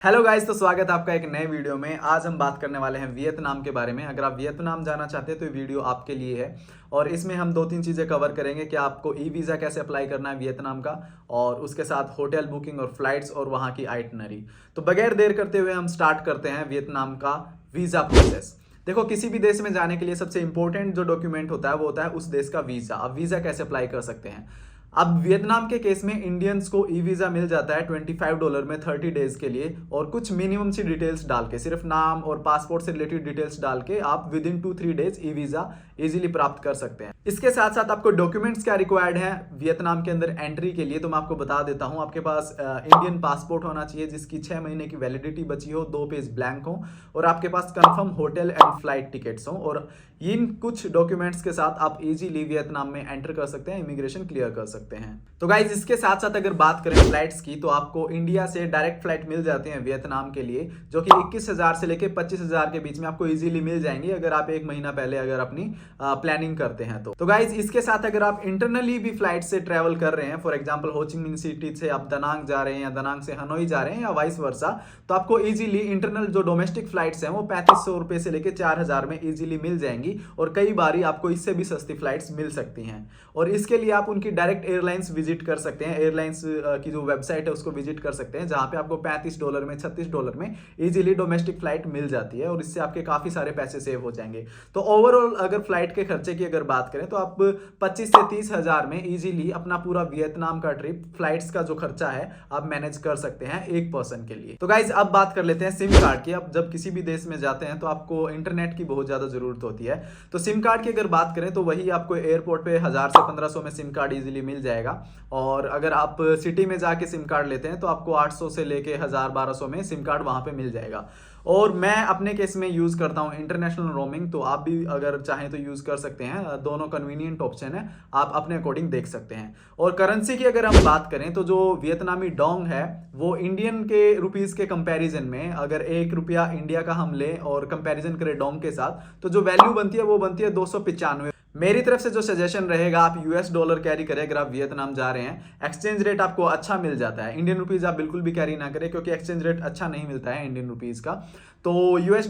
Hello guys, तो स्वागत है आपका एक नए वीडियो में। आज हम बात करने वाले हैं वियतनाम के बारे में। अगर आप वियतनाम जाना चाहते हैं तो ये वीडियो आपके लिए है और इसमें हम दो तीन चीज़ें कवर करेंगे कि आपको ई वीज़ा कैसे अप्लाई करना है वियतनाम का, और उसके साथ होटल बुकिंग और फ्लाइट्स और वहाँ की आइटनरी। तो बगैर देर करते हुए हम स्टार्ट करते हैं वियतनाम का वीज़ा प्रोसेस। देखो, किसी भी देश में जाने के लिए सबसे इंपॉर्टेंट जो डॉक्यूमेंट होता है वो होता है उस देश का वीज़ा। अब वीज़ा कैसे अप्लाई कर सकते हैं? अब वियतनाम के केस में इंडियंस को ई वीज़ा मिल जाता है $25 में 30 डेज के लिए, और कुछ मिनिमम सी डिटेल्स डाल के, सिर्फ नाम और पासपोर्ट से रिलेटेड डिटेल्स डाल के आप with in 2-3 days e visa easily प्राप्त कर सकते हैं। इसके साथ साथ आपको डॉक्यूमेंट्स क्या रिक्वायर्ड है वियतनाम के अंदर एंट्री के लिए, तो मैं आपको बता देता हूं। आपके पास इंडियन पासपोर्ट होना चाहिए जिसकी 6 महीने की वैलिडिटी बची हो, 2 पेज ब्लैंक हो, और आपके पास confirm hotel and flight tickets हो। और इन कुछ डॉक्यूमेंट्स के साथ आप इजीली वियतनाम में एंटर कर सकते हैं, इमिग्रेशन क्लियर कर सकते हैं। तो गाइज, इसके साथ साथ अगर बात करें फ्लाइट्स की, तो आपको इंडिया से डायरेक्ट फ्लाइट मिल जाती है वियतनाम के लिए, जो कि 21,000 से लेकर 25,000 के बीच में आपको इजीली मिल जाएंगी अगर आप एक महीना पहले अगर अपनी प्लानिंग करते हैं तो गाइज, इसके साथ अगर आप इंटरनली भी फ्लाइट से ट्रेवल कर रहे हैं, फॉर एग्जांपल होचिमिन सिटी से आप दनांग जा रहे हैं या दनांग से हनोई जा रहे हैं या वाइस वर्सा, तो आपको इजीली इंटरनल जो डोमेस्टिक फ्लाइट्स हैं वो 3500 रुपए से लेकर 4000 में इजीली मिल जाएंगी, और कई बारी आपको इससे भी सस्ती फ्लाइट्स मिल सकती हैं। और इसके लिए आप उनकी डायरेक्ट एयरलाइंस विजिट कर सकते हैं। एयरलाइंस की जो वेबसाइट है उसको विजिट कर सकते हैं, जहां पे आपको $35 में, $36 में इजीली डोमेस्टिक फ्लाइट मिल जाती है, और इससे आपके काफी सारे पैसे सेव हो जाएंगे। तो ओवरऑल अगर फ्लाइट के खर्चे की अगर बात करें तो आप 25 से 30 हजार में इजीली अपना पूरा वियतनाम का ट्रिप, फ्लाइट्स का जो खर्चा है, आप मैनेज कर सकते हैं एक पर्सन के लिए। तो गाइज, अब बात कर लेते हैं सिम कार्ड की। अब जब किसी भी देश में जाते हैं तो आपको इंटरनेट की बहुत ज्यादा जरूरत होती है। तो सिम कार्ड की अगर बात करें तो वही आपको एयरपोर्ट पे 1000 से 1500 में सिम कार्ड इजीली मिल जाएगा, और अगर आप सिटी में जाके सिम कार्ड लेते हैं तो आपको 800 से लेके 1000-1200 में सिम कार्ड वहां पे मिल जाएगा। और मैं अपने केस में यूज करता हूं इंटरनेशनल रोमिंग, तो आप भी अगर चाहें तो यूज कर सकते हैं। दोनों कन्वीनियंट ऑप्शन है, आप अपने अकॉर्डिंग देख सकते हैं। और करेंसी की अगर हम बात करें तो जो वियतनामी डोंग है वो इंडियन के रुपीज के कंपैरिजन में, अगर ₹1 इंडिया का हम लें और कंपैरिजन करें डोंग के साथ, तो जो वैल्यू बनती है वो बनती है 295। मेरी तरफ से जो सजेशन रहेगा, आप $US कैरी करें अगर आप वियतनाम जा रहे हैं। एक्सचेंज रेट आपको अच्छा मिल जाता है। इंडियन रुपीज आप बिल्कुल भी कैरी ना करें, क्योंकि एक्सचेंज रेट अच्छा नहीं मिलता है इंडियन रुपीज का। तो $US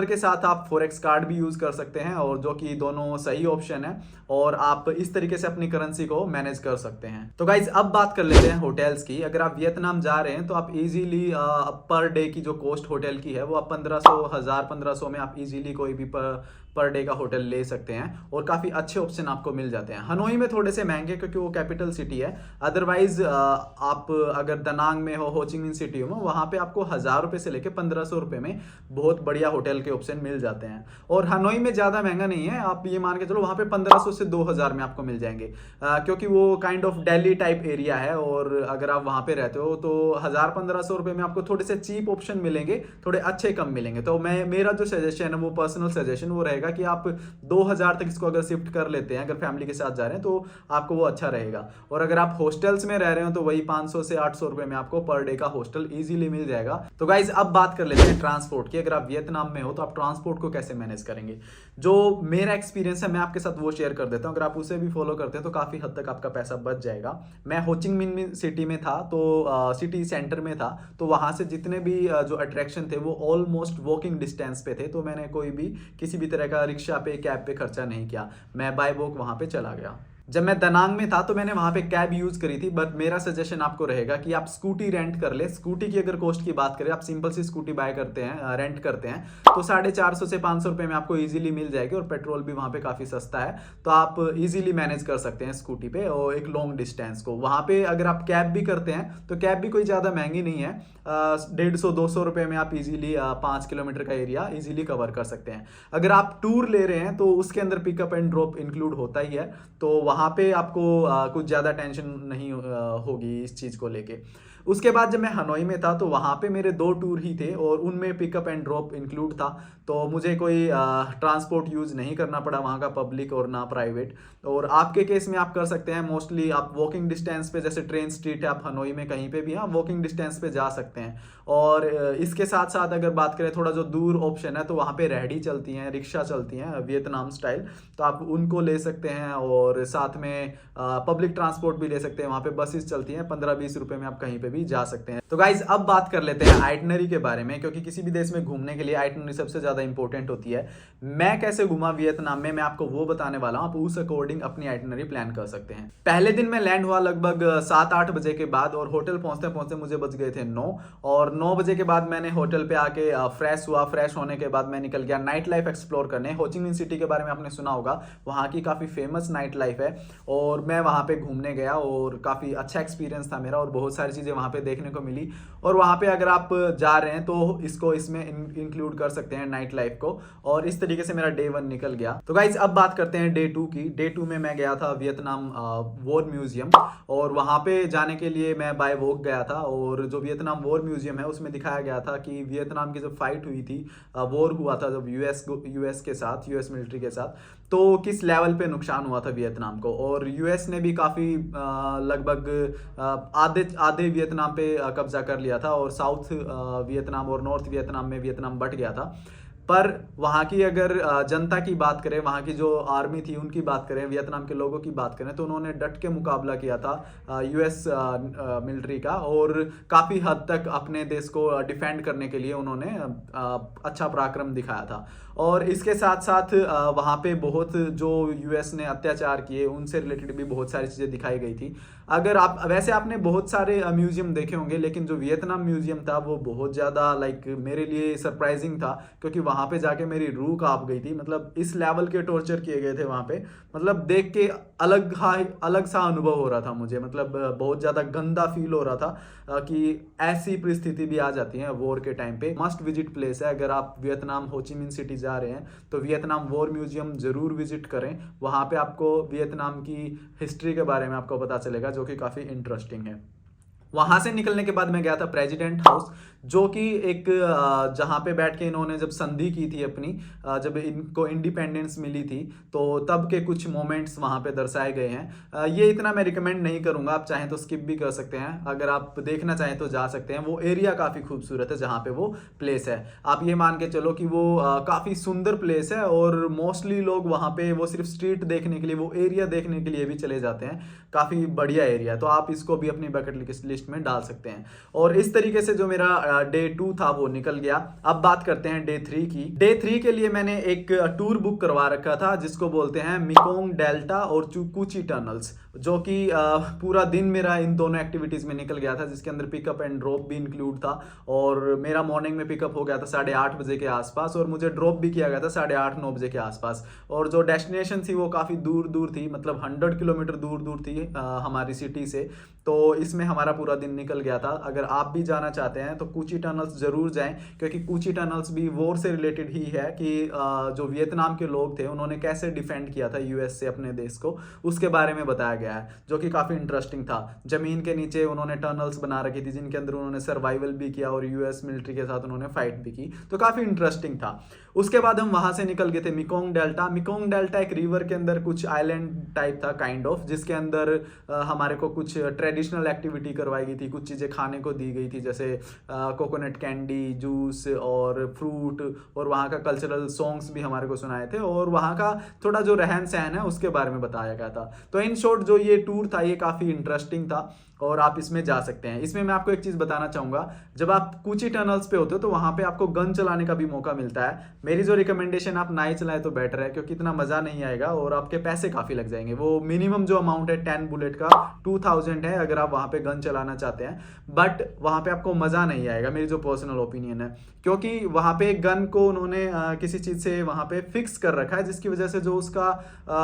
के साथ आप फॉरेक्स कार्ड भी यूज कर सकते हैं, और जो कि दोनों सही ऑप्शन है, और आप इस तरीके से अपनी करेंसी को मैनेज कर सकते हैं। तो गाइज, अब बात कर लेते हैं होटल्स की। अगर आप वियतनाम जा रहे हैं तो आप इजीली पर डे की जो कॉस्ट होटल की है वो आप 1500 में आप इजीली कोई भी पर डे का होटल ले सकते हैं, और काफी अच्छे ऑप्शन आपको मिल जाते हैं। हनोई में थोड़े से महंगे क्योंकि वो कैपिटल सिटी है। अदरवाइज आप अगर दनांग में हो, होचिमिन सिटी हो, वहां पे आपको 1000 रुपए से लेकर 1500 रुपए में बहुत बढ़िया होटल के ऑप्शन मिल जाते हैं। और हनोई में ज्यादा महंगा नहीं है, आप ये मान के चलो वहां पे 1500 से 2000 में आपको मिल जाएंगे, क्योंकि वो kind of Delhi type area है। और अगर आप वहां पे रहते हो तो 1000-1500 रुपए में आपको थोड़े से चीप ऑप्शन मिलेंगे, थोड़े अच्छे कम मिलेंगे। तो मेरा जो सजेशन है वो पर्सनल सजेशन वो रहेगा कि आप 2000 तक इसको अगर शिफ्ट कर लेते हैं, अगर फैमिली के साथ जा रहे हैं तो आपको वो अच्छा रहेगा। और अगर आप हॉस्टल्स में रह रहे हो तो वही 500 से 800 रुपए में आपको पर डे का हॉस्टल इजीली मिल जाएगा। तो गाइज, अब बात कर लेते हैं ट्रांसपोर्ट की। अगर आप वियतनाम में हो तो आप ट्रांसपोर्ट को कैसे मैनेज करेंगे? जो मेरा एक्सपीरियंस है मैं आपके साथ वो शेयर कर देता हूं। अगर आप उसे भी फॉलो करते हैं तो काफी हद तक आपका पैसा बच जाएगा। मैं होचिमिन सिटी में था, तो सिटी सेंटर में था, तो वहां से जितने भी जो अट्रैक्शन थे वो ऑलमोस्ट वॉकिंग डिस्टेंस पे थे। तो मैंने कोई भी किसी भी तरह का रिक्शा पे, कैब पे खर्चा नहीं किया, मैं बाय वॉक वहां पे चला गया। जब मैं दनांग में था तो मैंने वहां पे कैब यूज करी थी, बट मेरा सजेशन आपको रहेगा कि आप स्कूटी रेंट कर ले। स्कूटी की अगर कॉस्ट की बात करें, आप सिंपल सी स्कूटी बाय करते हैं, रेंट करते हैं, तो 450 से 500 रुपए में आपको इजीली मिल जाएगी, और पेट्रोल भी वहां पे काफी सस्ता है। तो आप इजीली मैनेज कर सकते हैं स्कूटी पे और एक लॉन्ग डिस्टेंस को। वहां पे अगर आप कैब भी करते हैं तो कैब भी कोई ज्यादा महंगी नहीं है, 150-200 रुपए में आप इजीली 5 किलोमीटर का एरिया इजीली कवर कर सकते हैं। अगर आप टूर ले रहे हैं तो उसके अंदर पिकअप एंड ड्रॉप इंक्लूड होता ही है, तो वहां पे आपको कुछ ज्यादा टेंशन नहीं होगी इस चीज को लेके। उसके बाद जब मैं हनोई में था तो वहां पे मेरे 2 टूर ही थे, और उनमें पिकअप एंड ड्रॉप इंक्लूड था, तो मुझे कोई ट्रांसपोर्ट यूज नहीं करना पड़ा वहां का, पब्लिक और ना प्राइवेट। और आपके केस में आप कर सकते हैं, मोस्टली आप वॉकिंग डिस्टेंस पे, जैसे ट्रेन स्ट्रीट है, आप हनोई में कहीं पे भी आप वॉकिंग डिस्टेंस पे जा सकते हैं। और इसके साथ साथ अगर बात करें थोड़ा जो दूर ऑप्शन है, तो वहां पे रेहड़ी चलती हैं, रिक्शा चलती हैं वियतनाम स्टाइल, तो आप उनको ले सकते हैं। और साथ में पब्लिक ट्रांसपोर्ट भी ले सकते हैं, वहां पे बसेस चलती हैं, 15-20 रुपए में आप कहीं पे भी जा सकते हैं। तो गाइज अब बात कर लेते हैं आइटनरी के बारे में, क्योंकि किसी भी देश में घूमने के लिए आइटनरी सबसे ज्यादा इंपॉर्टेंट होती है। मैं कैसे घूमा वियतनाम में मैं आपको वो बताने वाला हूं, आप उस अकॉर्डिंग अपनी आइटनरी प्लान कर सकते हैं। पहले दिन मैं लैंड हुआ लगभग 7-8 बजे के बाद, और होटल पहुंचते पहुंचते मुझे बज गए थे 9, और 9 बजे के बाद मैंने होटल पे आके फ्रेश हुआ। फ्रेश होने के बाद मैं निकल गया नाइट लाइफ एक्सप्लोर करने। हो ची मिन सिटी के बारे में आपने सुना होगा, वहाँ की काफ़ी फेमस नाइट लाइफ है, और मैं वहाँ पे घूमने गया और काफ़ी अच्छा एक्सपीरियंस था मेरा, और बहुत सारी चीज़ें वहाँ पे देखने को मिली। और वहाँ पे अगर आप जा रहे हैं तो इसको इसमें इंक्लूड कर सकते हैं नाइट लाइफ को, और इस तरीके से मेरा डे 1 निकल गया। तो गाइज अब बात करते हैं डे 2 की। डे 2 में मैं गया था वियतनाम वॉर म्यूजियम, और वहाँ पे जाने के लिए मैं बाय वॉक गया था। और जो वियतनाम वॉर म्यूजियम है उसमें दिखाया गया था कि वियतनाम की जब फाइट हुई थी, वॉर हुआ था जब यूएस के साथ, यूएस मिलिट्री के साथ, तो किस लेवल पे नुकसान हुआ था वियतनाम को। और यूएस ने भी काफ़ी लगभग आधे आधे वियतनाम पे कब्जा कर लिया था, और साउथ वियतनाम और नॉर्थ वियतनाम में वियतनाम बट गया था। पर वहाँ की अगर जनता की बात करें, वहाँ की जो आर्मी थी उनकी बात करें, वियतनाम के लोगों की बात करें, तो उन्होंने डट के मुकाबला किया था यूएस मिलिट्री का, और काफ़ी हद तक अपने देश को डिफेंड करने के लिए उन्होंने अच्छा पराक्रम दिखाया था। और इसके साथ साथ वहाँ पे बहुत जो यूएस ने अत्याचार किए उनसे रिलेटेड भी बहुत सारी चीज़ें दिखाई गई थी। अगर आप वैसे आपने बहुत सारे म्यूजियम देखे होंगे, लेकिन जो वियतनाम म्यूजियम था वो बहुत ज़्यादा मेरे लिए सरप्राइजिंग था, क्योंकि वहाँ पे जाके मेरी रूह कांप गई थी। मतलब इस लेवल के टॉर्चर किए गए थे वहाँ पे, मतलब देख के अलग सा अनुभव हो रहा था मुझे। मतलब बहुत ज़्यादा गंदा फील हो रहा था कि ऐसी परिस्थिति भी आ जाती है वॉर के टाइम पे। मस्ट विजिट प्लेस है, अगर आप वियतनाम हो ची मिन सिटी जा रहे हैं तो वियतनाम वॉर म्यूजियम जरूर विजिट करें। वहाँ पे आपको वियतनाम की हिस्ट्री के बारे में आपको पता चलेगा, जो कि काफ़ी इंटरेस्टिंग है। वहाँ से निकलने के बाद मैं गया था प्रेसिडेंट हाउस, जो कि एक जहाँ पे बैठ के इन्होंने जब संधि की थी अपनी, जब इनको इंडिपेंडेंस मिली थी, तो तब के कुछ मोमेंट्स वहाँ पे दर्शाए गए हैं। ये इतना मैं रिकमेंड नहीं करूँगा, आप चाहें तो स्किप भी कर सकते हैं, अगर आप देखना चाहें तो जा सकते हैं। वो एरिया काफ़ी खूबसूरत है जहाँ पे वो प्लेस है। आप ये मान के चलो कि वो काफ़ी सुंदर प्लेस है, और मोस्टली लोग वहाँ पे वो सिर्फ स्ट्रीट देखने के लिए, वो एरिया देखने के लिए भी चले जाते हैं। काफ़ी बढ़िया एरिया, तो आप इसको भी अपनी बकेट लिस्ट में डाल सकते हैं। और इस तरीके से जो मेरा डे 2 था वो निकल गया। अब बात करते हैं डे 3 की। डे 3 के लिए मैंने एक टूर बुक करवा रखा था, जिसको बोलते हैं मेकोंग डेल्टा और कुची टनल्स, जो कि पूरा दिन मेरा इन दोनों एक्टिविटीज में निकल गया था, जिसके अंदर पिकअप एंड ड्रॉप भी इंक्लूड था। और मेरा मॉर्निंग में पिकअप हो गया था 8:30 बजे के आसपास, और मुझे ड्रॉप भी किया गया था 8:30-9 बजे के आसपास। और जो डेस्टिनेशन थी वो काफ़ी दूर दूर थी, मतलब 100 किलोमीटर दूर दूर थी हमारी सिटी से। तो इसमें हमारा पूरा दिन निकल गया था। अगर आप भी जाना चाहते हैं तो कुची टनल्स जरूर जाएं, क्योंकि कुची टनल्स भी वॉर से रिलेटेड ही है, कि जो वियतनाम के लोग थे उन्होंने कैसे डिफेंड किया था यूएस से अपने देश को, उसके बारे में बताया गया है, जो कि काफ़ी इंटरेस्टिंग था। ज़मीन के नीचे उन्होंने टनल्स बना रखी थी, जिनके अंदर उन्होंने सर्वाइवल भी किया, और यूएस मिलिट्री के साथ उन्होंने फाइट भी की, तो काफ़ी इंटरेस्टिंग था। उसके बाद हम वहाँ से निकल गए थे मेकोंग डेल्टा। मेकोंग डेल्टा एक रिवर के अंदर कुछ आइलैंड टाइप था काइंड ऑफ, जिसके अंदर हमारे को कुछ ट्रेडिशनल एक्टिविटी करवाई गई थी, कुछ चीज़ें खाने को दी गई थी, जैसे कोकोनट कैंडी, जूस और फ्रूट, और वहाँ का कल्चरल सॉन्ग्स भी हमारे को सुनाए थे, और वहाँ का थोड़ा जो रहन सहन है उसके बारे में बताया गया था। तो इन शॉर्ट जो ये टूर था ये काफ़ी इंटरेस्टिंग था, और आप इसमें जा सकते हैं। इसमें मैं आपको एक चीज़ बताना चाहूँगा, जब आप कुची टनल्स पे होते हो तो वहाँ पे आपको गन चलाने का भी मौका मिलता है। मेरी जो रिकमेंडेशन, आप ना ही चलाए तो बेटर है, क्योंकि इतना मज़ा नहीं आएगा और आपके पैसे काफ़ी लग जाएंगे। वो मिनिमम जो अमाउंट है 10 बुलेट का 2000 है, अगर आप वहाँ पे गन चलाना चाहते हैं, बट वहाँ पे आपको मज़ा नहीं आएगा, मेरी जो पर्सनल ओपिनियन है, क्योंकि वहाँ पे गन को उन्होंने किसी चीज़ से वहाँ पे फिक्स कर रखा है, जिसकी वजह से जो उसका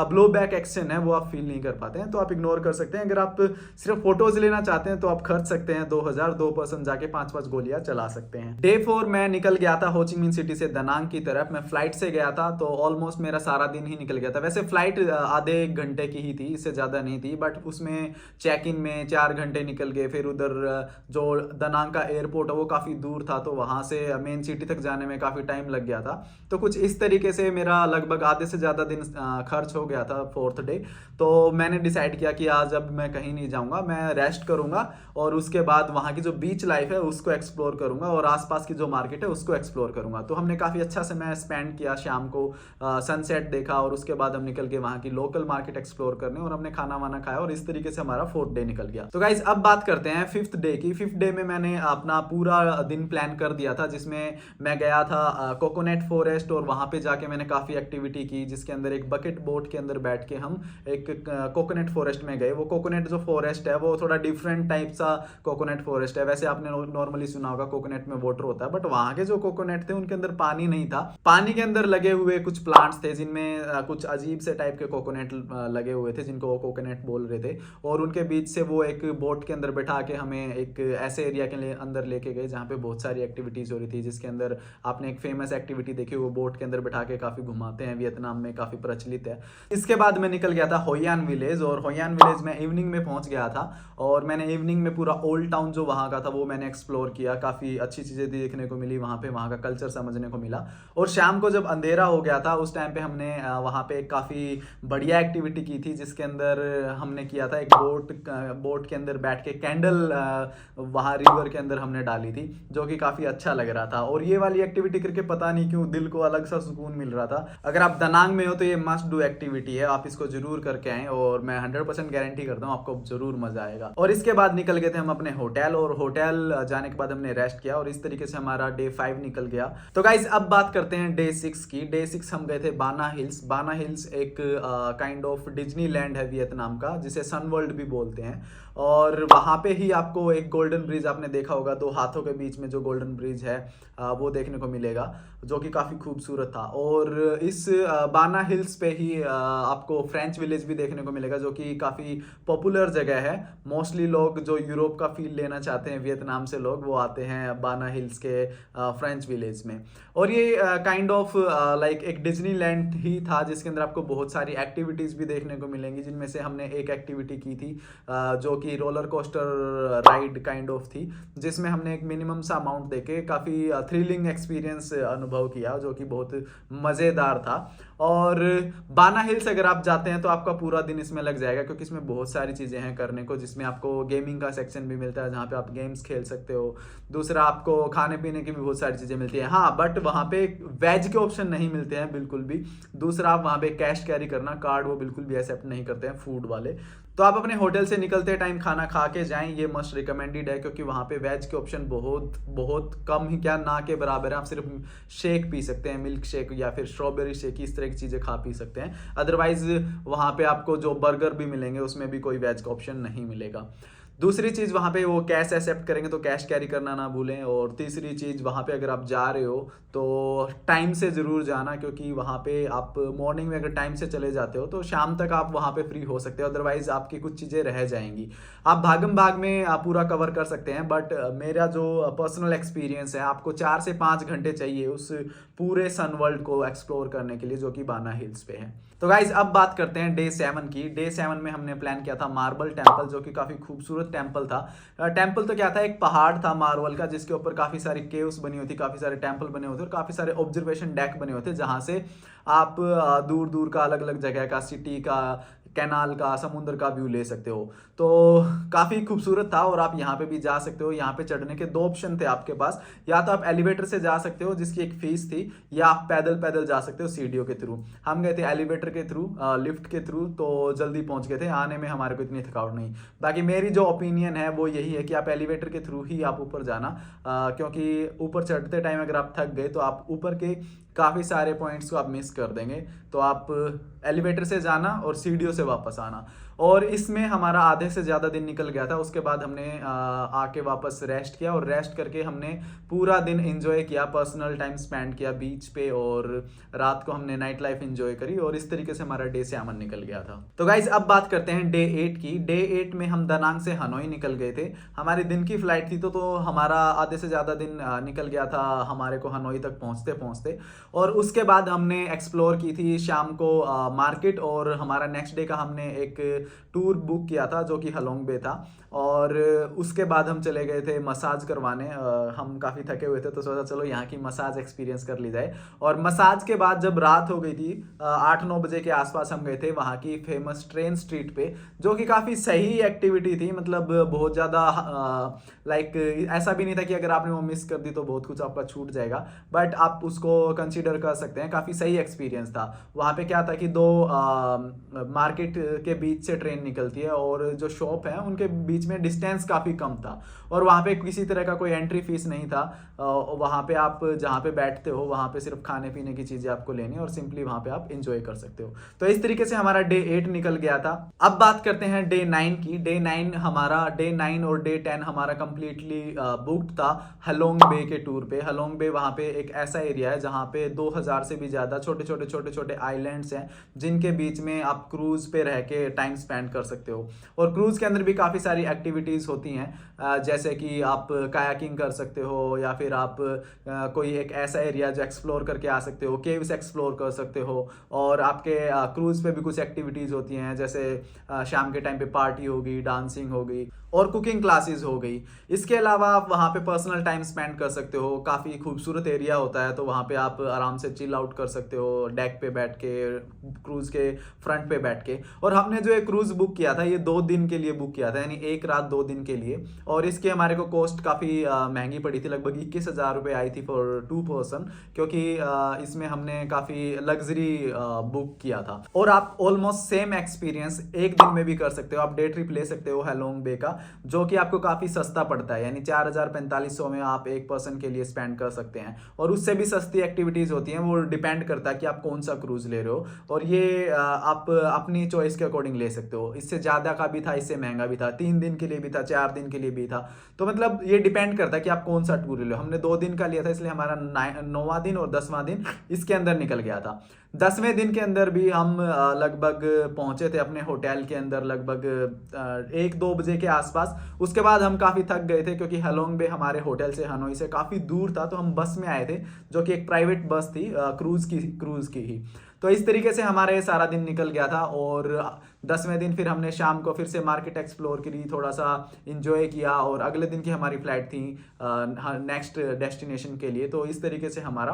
ब्लो बैक एक्शन है वो आप फील नहीं कर पाते हैं, तो आप इग्नोर कर सकते हैं। अगर आप सिर्फ फोटोज लेना चाहते हैं तो आप खर्च सकते हैं 2000, 2 पर्सन जाके 5-5 गोलियां चला सकते हैं। डे 4 मैं निकल गया था हो ची मिन सिटी से दनांग की तरफ। मैं फ्लाइट से गया था, तो ऑलमोस्ट मेरा सारा दिन ही निकल गया था। वैसे फ्लाइट आधे 1 घंटे की ही थी, इससे ज़्यादा नहीं थी, बट उसमें चेक इन में 4 घंटे निकल गए। फिर उधर जो दनांग का एयरपोर्ट है वो काफ़ी दूर था, तो वहाँ से मेन सिटी तक जाने में काफ़ी टाइम लग गया था। तो कुछ इस तरीके से मेरा लगभग आधे से ज़्यादा दिन खर्च हो गया था 4th डे। तो मैंने डिसाइड किया कि आज अब मैं कहीं नहीं जाऊँगा, मैं रेस्ट रेस्ट करूंगा और उसके बाद वहाँ की जो बीच लाइफ है उसको एक्सप्लोर करूंगा और आसपास की जो मार्केट है उसको एक्सप्लोर करूंगा। तो हमने काफ़ी अच्छा समय स्पेंड किया, शाम को सनसेट देखा और उसके बाद हम निकल के वहाँ की लोकल मार्केट एक्सप्लोर करने और हमने खाना वाना खाया और इस तरीके से हमारा 4th डे निकल गया। तो गाइज अब बात करते हैं 5th डे की। 5th डे में मैंने अपना पूरा दिन प्लान कर दिया था, जिसमें मैं गया था कोकोनट फॉरेस्ट और वहाँ पे जाके मैंने काफ़ी एक्टिविटी की, जिसके अंदर एक बकेट बोट के अंदर बैठ के हम एक कोकोनट फॉरेस्ट में गए। वो कोकोनट जो फॉरेस्ट है वो थोड़ा डिफरेंट टाइप सा कोकोनट फॉरेस्ट है। वैसे आपने नॉर्मली सुना होगा कोकोनट में वाटर होता है, बट वहाँ के जो कोकोनट थे उनके अंदर पानी नहीं था। पानी के अंदर लगे हुए कुछ प्लांट्स थे जिनमें कुछ अजीब से टाइप के कोकोनट लगे हुए थे, जिनको वो कोकोनट बोल रहे थे। और उनके बीच से वो एक बोट के अंदर बैठा के हमें एक ऐसे एरिया के लिए अंदर लेके गए जहाँ पे बहुत सारी एक्टिविटीज हो रही थी, जिसके अंदर आपने एक फेमस एक्टिविटी देखी, वो बोट के अंदर बैठा के काफी घुमाते हैं, वियतनाम में काफी प्रचलित है। इसके बाद मैं निकल गया था होयान विलेज, और होयान विलेज में इवनिंग में पहुंच गया था और मैंने इवनिंग में पूरा ओल्ड टाउन जो वहाँ का था वो मैंने एक्सप्लोर किया। काफी अच्छी चीजें देखने को मिली वहाँ पे, वहाँ का कल्चर समझने को मिला। और शाम को जब अंधेरा हो गया था उस टाइम पे हमने वहाँ पे काफी बढ़िया एक्टिविटी की थी, जिसके अंदर हमने किया था एक बोट के अंदर बैठ के कैंडल वहाँ रिवर के अंदर हमने डाली थी, जो कि काफी अच्छा लग रहा था। और ये वाली एक्टिविटी करके पता नहीं क्यों दिल को अलग सा सुकून मिल रहा था। अगर आप दनांग में हो तो ये मस्ट डू एक्टिविटी है, आप इसको जरूर करके आए और मैं 100% गारंटी करता हूँ आपको जरूर मजा आएगा। और इसके बाद निकल गए थे हम अपने होटल, और होटल जाने के बाद हमने रेस्ट किया और इस तरीके से हमारा डे 5 निकल गया। तो गाइज अब बात करते हैं डे 6 की। डे 6 हम गए थे बाना हिल्स। बाना हिल्स एक काइंड ऑफ डिज्नीलैंड है वियतनाम का, जिसे सन वर्ल्ड भी बोलते हैं। और वहाँ पे ही आपको एक गोल्डन ब्रिज, आपने देखा होगा, 2 हाथों के बीच में जो गोल्डन ब्रिज है वो देखने को मिलेगा, जो कि काफ़ी खूबसूरत था। और इस बाना हिल्स पे ही आपको फ्रेंच विलेज भी देखने को मिलेगा, जो कि काफ़ी पॉपुलर जगह है। मोस्टली लोग जो यूरोप का फील लेना चाहते हैं वियतनाम से लोग, वो आते हैं बाना हिल्स के फ्रेंच विलेज में। और ये काइंड ऑफ लाइक एक डिज्नीलैंड ही था, जिसके अंदर आपको बहुत सारी एक्टिविटीज़ भी देखने को मिलेंगी, जिनमें से हमने एक एक्टिविटी की थी जो कि roller coaster ride kind of थी, जिसमें हमने एक मिनिमम सा अमाउंट देके काफ़ी थ्रिलिंग एक्सपीरियंस अनुभव किया, जो कि बहुत मज़ेदार था। और बाना हिल्स अगर आप जाते हैं तो आपका पूरा दिन इसमें लग जाएगा, क्योंकि इसमें बहुत सारी चीज़ें हैं करने को, जिसमें आपको गेमिंग का सेक्शन भी मिलता है जहाँ पे आप गेम्स खेल सकते हो। दूसरा, आपको खाने पीने की भी बहुत सारी चीज़ें मिलती हैं। हाँ, बट वहाँ पे वेज के ऑप्शन नहीं मिलते हैं बिल्कुल भी। दूसरा, आप वहाँ पे कैश कैरी करना, कार्ड वो बिल्कुल भी एक्सेप्ट नहीं करते हैं फूड वाले। तो आप अपने होटल से निकलते टाइम खाना खा के जाएं, ये मस्ट रिकमेंडेड है, क्योंकि वहाँ पे वेज के ऑप्शन बहुत बहुत कम ही, क्या ना के बराबर है। आप सिर्फ शेक पी सकते हैं, मिल्क शेक या फिर स्ट्रॉबेरी शेक, इस तरह की चीज़ें खा पी सकते हैं। अदरवाइज वहाँ पे आपको जो बर्गर भी मिलेंगे उसमें भी कोई वेज का ऑप्शन नहीं मिलेगा। दूसरी चीज़, वहाँ पे वो कैश एक्सेप्ट करेंगे, तो कैश कैरी करना ना भूलें। और तीसरी चीज़, वहाँ पे अगर आप जा रहे हो तो टाइम से ज़रूर जाना, क्योंकि वहाँ पे आप मॉर्निंग में अगर टाइम से चले जाते हो तो शाम तक आप वहाँ पे फ्री हो सकते हो, अदरवाइज़ आपकी कुछ चीज़ें रह जाएंगी। आप भागम भाग में आप पूरा कवर कर सकते हैं, बट मेरा जो पर्सनल एक्सपीरियंस है, आपको 4 से 5 घंटे चाहिए उस पूरे सन वर्ल्ड को एक्सप्लोर करने के लिए, जो कि बाना हिल्स पे है। तो गाइज अब बात करते हैं डे 7 की। डे 7 में हमने प्लान किया था मार्बल टेम्पल, जो कि काफ़ी खूबसूरत टेम्पल था। टेम्पल तो क्या था, एक पहाड़ था मार्बल का, जिसके ऊपर काफ़ी सारी केव्स बनी हुई थी, काफ़ी सारे टेम्पल बने हुए थे और काफ़ी सारे ऑब्जर्वेशन डेक बने हुए थे, जहाँ से आप दूर दूर का, अलग अलग जगह का, सिटी का, कैनाल का, समुद्र का व्यू ले सकते हो। तो काफ़ी खूबसूरत था और आप यहाँ पे भी जा सकते हो। यहाँ पे चढ़ने के 2 ऑप्शन थे आपके पास, या तो आप एलिवेटर से जा सकते हो जिसकी एक फीस थी, या आप पैदल पैदल जा सकते हो सीढ़ियों के थ्रू। हम गए थे एलिवेटर के थ्रू, लिफ्ट के थ्रू, तो जल्दी पहुँच गए थे। आने में हमारे को इतनी थकावट नहीं। बाकी मेरी जो ओपिनियन है वो यही है कि आप एलिवेटर के थ्रू ही आप ऊपर जाना, क्योंकि ऊपर चढ़ते टाइम अगर आप थक गए तो आप ऊपर के काफ़ी सारे पॉइंट्स को आप मिस कर देंगे। तो आप एलिवेटर से जाना और सीढ़ियों से वापस आना। और इसमें हमारा आधे से ज़्यादा दिन निकल गया था। उसके बाद हमने आके वापस रेस्ट किया, और रेस्ट करके हमने पूरा दिन एंजॉय किया, पर्सनल टाइम स्पेंड किया बीच पे, और रात को हमने नाइट लाइफ एंजॉय करी, और इस तरीके से हमारा डे 7 निकल गया था। तो गाइज अब बात करते हैं डे 8 की। डे 8 में हम दनांग से हनोई निकल गए थे। हमारी दिन की फ्लाइट थी, तो हमारा आधे से ज़्यादा दिन निकल गया था हमारे को हनोई तक पहुँचते पहुँचते। और उसके बाद हमने एक्सप्लोर की थी शाम को मार्केट, और हमारा नेक्स्ट डे का हमने एक टूर बुक किया था जो कि हलोंग बे था। और उसके बाद हम चले गए थे मसाज करवाने। हम काफ़ी थके हुए थे तो सोचा चलो यहाँ की मसाज एक्सपीरियंस कर ली जाए। और मसाज के बाद जब रात हो गई थी 8-9 बजे के आसपास हम गए थे वहाँ की फेमस ट्रेन स्ट्रीट पे, जो कि काफ़ी सही एक्टिविटी थी। मतलब बहुत ज़्यादा लाइक ऐसा भी नहीं था कि अगर आपने वो मिस कर दी तो बहुत कुछ आपका छूट जाएगा, बट आप उसको कंसीडर कर सकते हैं। काफ़ी सही एक्सपीरियंस था। वहाँ पे क्या था कि दो मार्केट के बीच से ट्रेन निकलती है और जो शॉप है उनके बीच में डिस्टेंस काफ़ी कम था और वहाँ पे किसी तरह का कोई एंट्री फीस नहीं था। वहाँ पे आप जहाँ पे बैठते हो वहाँ पे सिर्फ खाने पीने की चीज़ें आपको लेनी है और सिंपली वहाँ पे आप इंजॉय कर सकते हो। तो इस तरीके से हमारा डे 8 निकल गया था। अब बात करते हैं डे 9 की। डे 9 और डे 10 हमारा कंप्लीटली बुक्ड था हलोंग बे के टूर पे। हलोंग बे वहाँ पे एक ऐसा एरिया है जहाँ पे 2000 से भी ज़्यादा छोटे छोटे आइलैंड्स हैं जिनके बीच में आप क्रूज पे रह के टाइम स्पेंड कर सकते हो। और क्रूज के अंदर भी काफ़ी सारी एक्टिविटीज़ होती हैं, जैसे कि आप कायाकिंग कर सकते हो या फिर आप कोई एक ऐसा एरिया जो एक्सप्लोर करके आ सकते हो, केव्स एक्सप्लोर कर सकते हो। और आपके क्रूज पे भी कुछ एक्टिविटीज़ होती हैं, जैसे शाम के टाइम पे पार्टी होगी, डांसिंग होगी और कुकिंग क्लासेस हो गई। इसके अलावा आप वहाँ पे पर्सनल टाइम स्पेंड कर सकते हो। काफ़ी खूबसूरत एरिया होता है तो वहाँ पे आप आराम से चिल आउट कर सकते हो डेक पे बैठ के, क्रूज़ के फ्रंट पे बैठ के। और हमने जो एक क्रूज़ बुक किया था ये 2 दिन के लिए बुक किया था, यानी 1 रात 2 दिन के लिए। और इसकी हमारे को कॉस्ट काफ़ी महंगी पड़ी थी, लगभग 21,000 रुपये आई थी फॉर 2 पर्सन, क्योंकि इसमें हमने काफ़ी लग्जरी बुक किया था। और आप ऑलमोस्ट सेम एक्सपीरियंस एक दिन में भी कर सकते हो। आप डे ट्रिप ले सकते हो हैलोंग बे का, जो कि आपको काफ़ी सस्ता पड़ता है, यानी 4,4500 में आप एक पर्सन के लिए स्पेंड कर सकते हैं। और उससे भी सस्ती एक्टिविटीज़ होती हैं, वो डिपेंड करता है कि आप कौन सा क्रूज़ ले रहे हो। और ये आप अपनी चॉइस के अकॉर्डिंग ले सकते हो। इससे ज़्यादा का भी था, इससे महंगा भी था, 3 दिन के लिए भी था, 4 दिन के लिए भी था। तो मतलब ये डिपेंड करता है कि आप कौन सा टूर ले लो। हमने 2 दिन का लिया था, इसलिए हमारा 9वां दिन और 10वां दिन इसके अंदर निकल गया था। 10वें दिन के अंदर भी हम लगभग पहुंचे थे अपने होटल के अंदर लगभग 1-2 बजे के आसपास। उसके बाद हम काफ़ी थक गए थे क्योंकि हैलोंग बे हमारे होटल से, हनोई से काफ़ी दूर था, तो हम बस में आए थे जो कि एक प्राइवेट बस थी क्रूज़ की ही। तो इस तरीके से हमारा ये सारा दिन निकल गया था। और 10वें दिन फिर हमने शाम को फिर से मार्केट एक्सप्लोर करी, थोड़ा सा इंजॉय किया और अगले दिन की हमारी फ्लाइट थी नेक्स्ट डेस्टिनेशन के लिए। तो इस तरीके से हमारा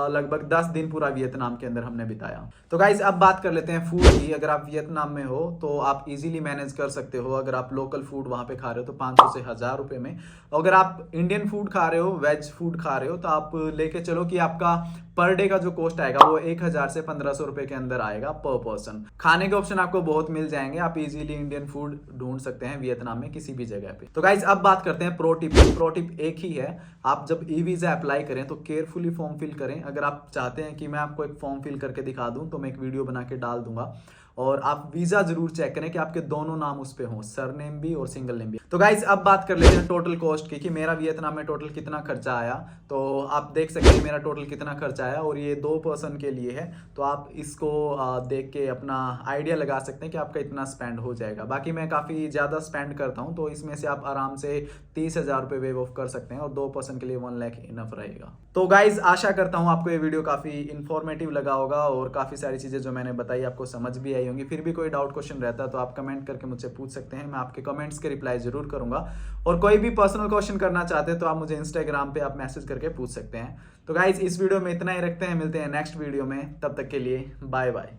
लगभग 10 दिन पूरा वियतनाम के अंदर हमने बिताया। तो गाइज अब बात कर लेते हैं फूड की। अगर आप वियतनाम में हो तो आप इजीली मैनेज कर सकते हो। अगर आप लोकल फूड वहाँ पे खा रहे हो तो 500 से 1000 रुपये में। अगर आप इंडियन फूड खा रहे हो, वेज फूड खा रहे हो, तो आप लेके चलो कि आपका पर डे का जो कॉस्ट आएगा वो 1000 से 1500 रुपए के अंदर आएगा पर पर्सन। खाने के ऑप्शन आपको बहुत मिल जाएंगे, आप इजीली इंडियन फूड ढूंढ सकते हैं वियतनाम में किसी भी जगह पे। तो गाइज अब बात करते हैं प्रो टिप। प्रो टिप एक ही है, आप जब ई वीज़ा अप्लाई करें तो केयरफुली फॉर्म फिल करें। अगर आप चाहते हैं कि मैं आपको एक फॉर्म फिल करके दिखा दूं तो मैं एक वीडियो बना के डाल दूंगा। और आप वीज़ा जरूर चेक करें कि आपके दोनों नाम उस पे हों, सरनेम भी और सिंगल नेम भी। तो गाइज अब बात कर लेते हैं टोटल कॉस्ट की कि मेरा वियतनाम में टोटल कितना खर्चा आया। तो आप देख सकते हैं मेरा टोटल कितना खर्चा आया और ये 2 पर्सन के लिए है। तो आप इसको देख के अपना आइडिया लगा सकते हैं कि आपका इतना स्पेंड हो जाएगा। बाकी मैं काफ़ी ज़्यादा स्पेंड करता हूँ तो इसमें से आप आराम से 30,000 रुपये वेव ऑफ कर सकते हैं और 2 पर्सन के लिए 1 लाख इनफ रहेगा। तो गाइज आशा करता हूँ आपको ये वीडियो काफ़ी इन्फॉर्मेटिव लगा होगा और काफ़ी सारी चीज़ें जो मैंने बताई आपको समझ भी आई होंगी। फिर भी कोई डाउट क्वेश्चन रहता है तो आप कमेंट करके मुझसे पूछ सकते हैं, मैं आपके कमेंट्स के रिप्लाई जरूर करूंगा। और कोई भी पर्सनल क्वेश्चन करना चाहते हैं तो आप मुझे इंस्टाग्राम पे आप मैसेज करके पूछ सकते हैं। तो गाइज इस वीडियो में इतना ही रखते हैं, मिलते हैं नेक्स्ट वीडियो में, तब तक के लिए बाय बाय।